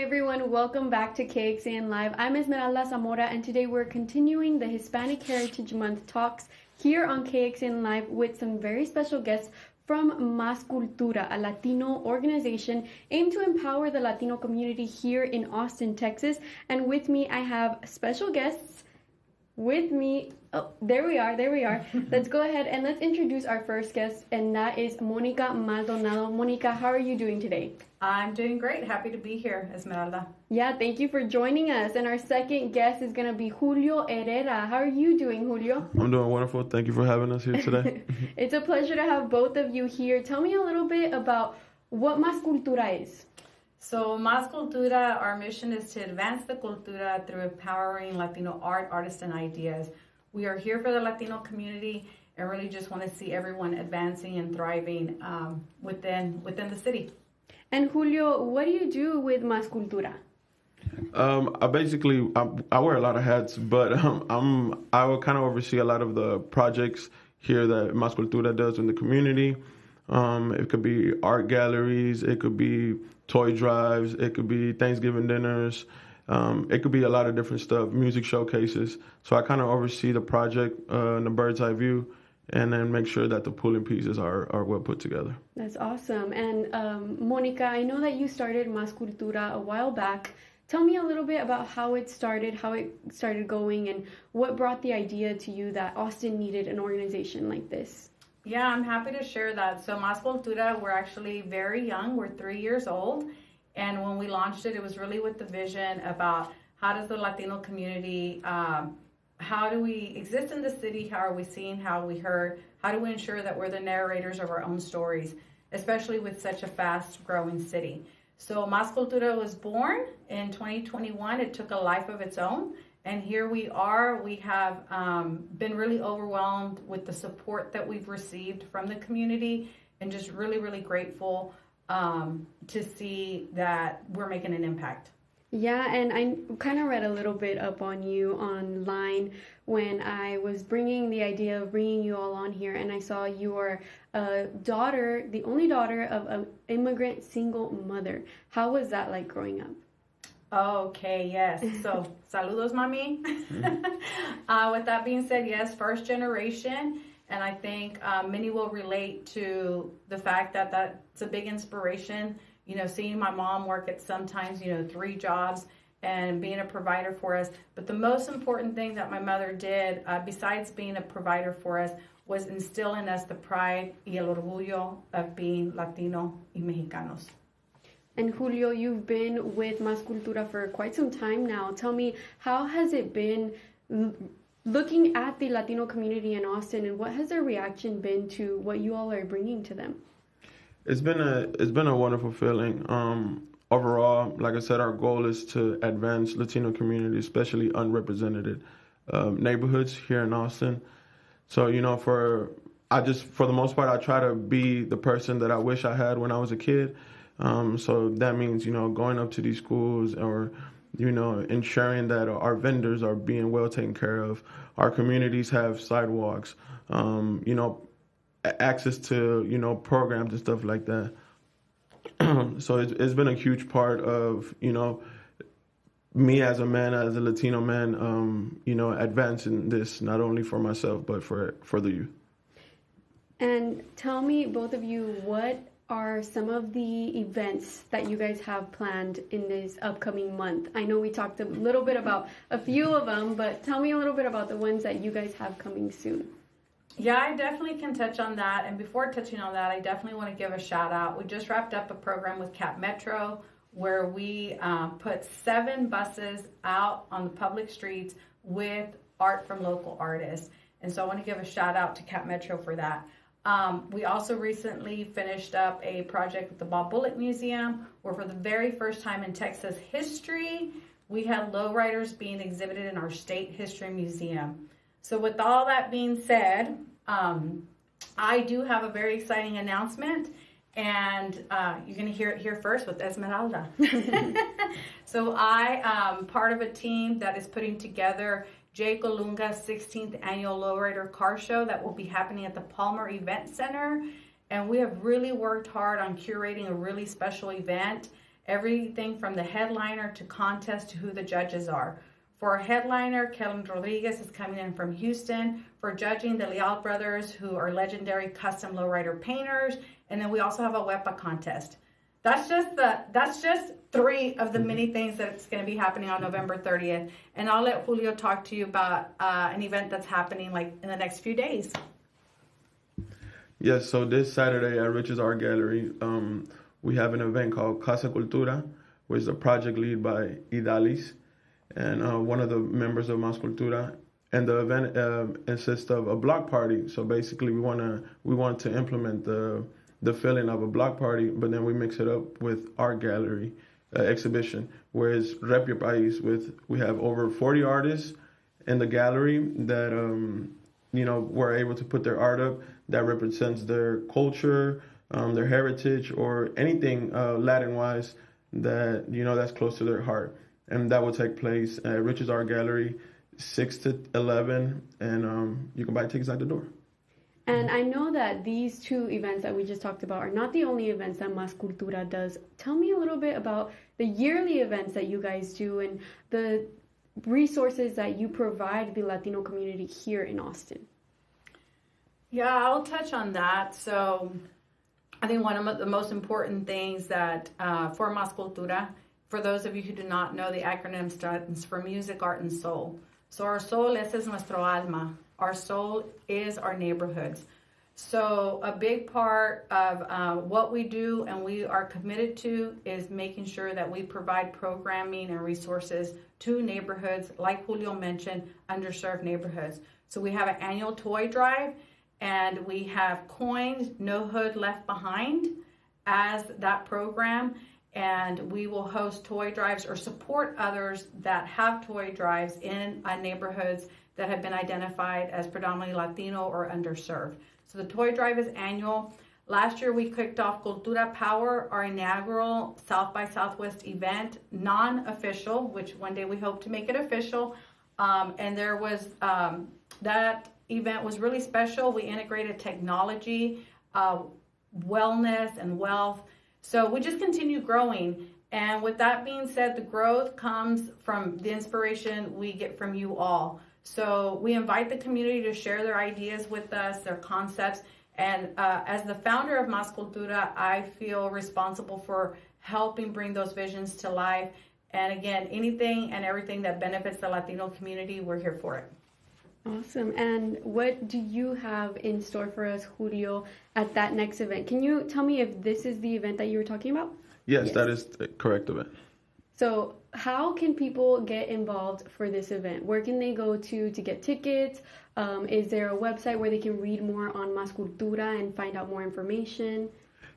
everyone, welcome back to KXAN Live. I'm Esmeralda Zamora, and today we're continuing the Hispanic Heritage Month talks here on KXAN Live with some very special guests from Más Cultura, a Latino organization aimed to empower the Latino community here in Austin, Texas. And with me, I have special guests with me. Oh, there we are. Let's go ahead and let's introduce our first guest, and that is Monica Maldonado. Monica, how are you doing today? I'm doing great. Happy to be here, Esmeralda. Yeah, thank you for joining us. And our second guest is going to be Julio Herrera. How are you doing, Julio? I'm doing wonderful. Thank you for having us here today. It's a pleasure to have both of you here. Tell me a little bit about what Más Cultura is. So, Más Cultura, our mission is to advance the cultura through empowering Latino art, artists, and ideas. We are here for the Latino community and really just want to see everyone advancing and thriving within the city. And Julio, what do you do with Más Cultura? I wear a lot of hats, but I will kind of oversee a lot of the projects here that Más Cultura does in the community. It could be art galleries, it could be toy drives, it could be Thanksgiving dinners, it could be a lot of different stuff, music showcases. So I kind of oversee the project in the bird's eye view, and then make sure that the pulling pieces are well put together. That's awesome. And Monica, I know that you started Más Cultura a while back. Tell me a little bit about how it started going, and what brought the idea to you that Austin needed an organization like this. Yeah, I'm happy to share that. So Más Cultura, we're actually very young. We're 3 years old. And when we launched it, it was really with the vision about how does the Latino community, how do we exist in the city? How are we seen? How are we heard? How do we ensure that we're the narrators of our own stories, especially with such a fast-growing city? So Más Cultura was born in 2021. It took a life of its own. And here we are. We have been really overwhelmed with the support that we've received from the community, and just really, really grateful to see that we're making an impact. Yeah, and I kind of read a little bit up on you online when I was bringing the idea of bringing you all on here, and I saw you are a daughter, the only daughter of an immigrant single mother. How was that like growing up? Okay, yes. So, saludos, mami. With that being said, yes, first generation. And I think many will relate to the fact that that's a big inspiration. You know, seeing my mom work at sometimes, 3 jobs and being a provider for us. But the most important thing that my mother did, besides being a provider for us, was instill in us the pride y el orgullo of being Latino y Mexicanos. And Julio, you've been with Más Cultura for quite some time now. Tell me, how has it been looking at the Latino community in Austin, and what has their reaction been to what you all are bringing to them? It's been a wonderful feeling. Overall, like I said, our goal is to advance Latino community, especially unrepresented neighborhoods here in Austin. So, for the most part, I try to be the person that I wish I had when I was a kid. So that means, going up to these schools, or, ensuring that our vendors are being well taken care of. Our communities have sidewalks, access to, programs and stuff like that. So it's been a huge part of, me as a man, as a Latino man, advancing this not only for myself, but for the youth. And tell me, both of you, what are some of the events that you guys have planned in this upcoming month? I know we talked a little bit about a few of them, but tell me a little bit about the ones that you guys have coming soon. Yeah, I definitely can touch on that. And before touching on that, I definitely want to give a shout out. We just wrapped up a program with Cap Metro where we put 7 buses out on the public streets with art from local artists. And so I want to give a shout out to Cap Metro for that. We also recently finished up a project with the Bob Bullock Museum, where for the very first time in Texas history, we had lowriders being exhibited in our state history museum. So with all that being said, I do have a very exciting announcement, and you're going to hear it here first with Esmeralda. So I am part of a team that is putting together Jay Colunga's 16th annual Lowrider Car Show that will be happening at the Palmer Event Center. And we have really worked hard on curating a really special event. everything from the headliner to contest to who the judges are. For our headliner, Kellen Rodriguez is coming in from Houston. For judging, the Leal brothers, who are legendary custom lowrider painters. And then we also have a WEPA contest. That's just 3 of the many things that's going to be happening on November 30th. And I'll let Julio talk to you about an event that's happening like in the next few days. Yes, so this Saturday at Rich's Art Gallery, we have an event called Cultura, which is a project lead by Idalis and one of the members of Cultura. And the event consists of a block party. So basically, we want to implement the feeling of a block party, but then we mix it up with art gallery exhibition, where it's Rep Your País. We have over 40 artists in the gallery that were able to put their art up that represents their culture, their heritage, or anything Latin-wise that that's close to their heart. And that will take place at Rich's Art Gallery, 6 to 11, and you can buy tickets at the door. And I know that these 2 events that we just talked about are not the only events that Cultura does. Tell me a little bit about the yearly events that you guys do and the resources that you provide the Latino community here in Austin. Yeah, I'll touch on that. So I think one of the most important things that for Cultura, for those of you who do not know, the acronym stands for Music, Art, and Soul. So our soul, ese es nuestro alma. Our soul is our neighborhoods. So a big part of what we do and we are committed to is making sure that we provide programming and resources to neighborhoods, like Julio mentioned, underserved neighborhoods. So we have an annual toy drive, and we have coins, No Hood Left Behind, as that program. And we will host toy drives or support others that have toy drives in neighborhoods that have been identified as predominantly Latino or underserved. So the toy drive is annual. Last year we kicked off Cultura Power, our inaugural South by Southwest event, non-official, which one day we hope to make it official. And there was, that event was really special. We integrated technology, wellness, and wealth. So we just continue growing. And with that being said, the growth comes from the inspiration we get from you all. So we invite the community to share their ideas with us, their concepts. And as the founder of Cultura, I feel responsible for helping bring those visions to life. And again, anything and everything that benefits the Latino community, we're here for it. Awesome. And what do you have in store for us, Julio, at that next event? Can you tell me if this is the event that you were talking about? Yes, that is the correct event. So how can people get involved for this event? Where can they go to get tickets? Is there a website where they can read more on Cultura and find out more information?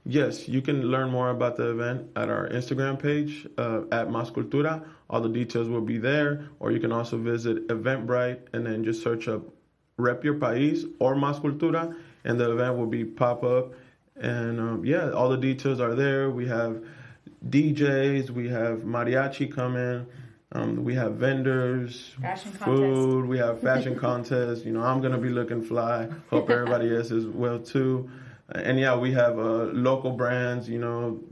Yes, you can learn more about the event at our Instagram page at Cultura. All the details will be there, or you can also visit Eventbrite and then just search up Rep Your País or Cultura, and the event will be pop up. And all the details are there. We have DJs, we have mariachi coming, we have vendors, food, we have fashion contests. I'm gonna be looking fly. Hope everybody else is well too. And we have local brands,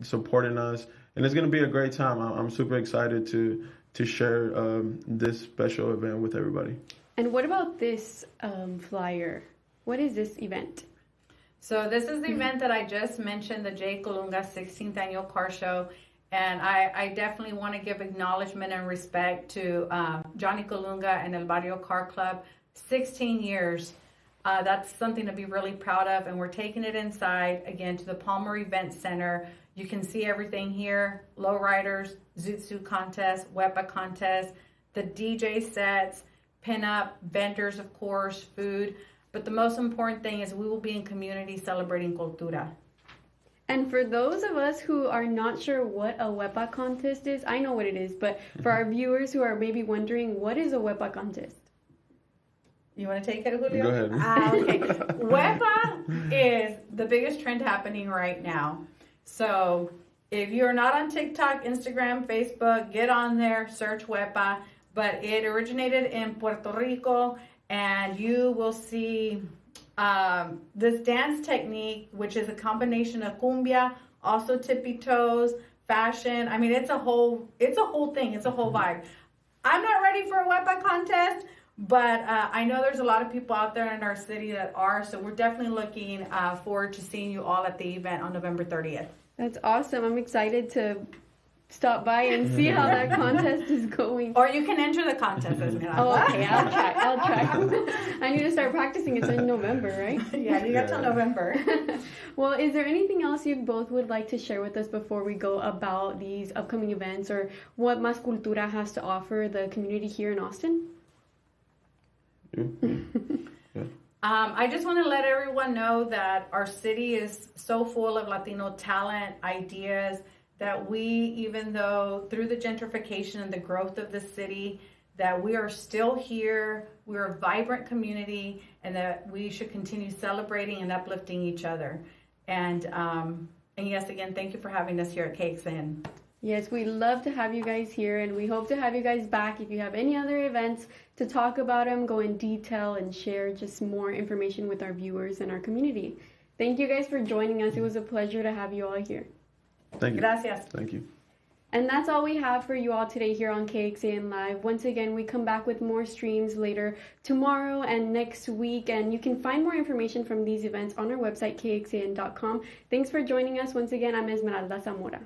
supporting us, and it's going to be a great time. I'm super excited to share this special event with everybody. And what about this flyer? What is this event? So this is the event that I just mentioned, the J. Colunga 16th Annual Car Show. And I definitely want to give acknowledgement and respect to Johnny Colunga and El Barrio Car Club. 16 years. That's something to be really proud of, and we're taking it inside, again, to the Palmer Event Center. You can see everything here: lowriders, Zoot Suit contest, WEPA contest, the DJ sets, pin-up, vendors, of course, food. But the most important thing is we will be in community celebrating Cultura. And for those of us who are not sure what a WEPA contest is, I know what it is, but for our viewers who are maybe wondering, what is a WEPA contest? You want to take it, Julio? Go ahead. Okay. WEPA is the biggest trend happening right now. So if you're not on TikTok, Instagram, Facebook, get on there, search WEPA. But it originated in Puerto Rico, and you will see this dance technique, which is a combination of cumbia, also tippy toes, fashion. I mean, it's a whole thing. It's a whole vibe. I'm not ready for a wet butt contest, but I know there's a lot of people out there in our city that are. So we're definitely looking forward to seeing you all at the event on November 30th. That's awesome. I'm excited to stop by and see how that contest is going. Or you can enter the contest, Esmeralda. Oh, okay. I'll try. I need to start practicing. It's in November, right? Yeah, you got till November. Well, is there anything else you both would like to share with us before we go about these upcoming events or what Más Cultura has to offer the community here in Austin? Yeah. I just want to let everyone know that our city is so full of Latino talent, ideas, that we, even though through the gentrification and the growth of the city, that we are still here, we're a vibrant community, and that we should continue celebrating and uplifting each other. And yes, again, thank you for having us here at KXN. Yes, we love to have you guys here, and we hope to have you guys back. If you have any other events to talk about them, go in detail and share just more information with our viewers and our community. Thank you guys for joining us. It was a pleasure to have you all here. Thank you. Gracias. Thank you. And that's all we have for you all today here on KXAN Live. Once again, we come back with more streams later tomorrow and next week. And you can find more information from these events on our website, kxan.com. Thanks for joining us. Once again, I'm Esmeralda Zamora.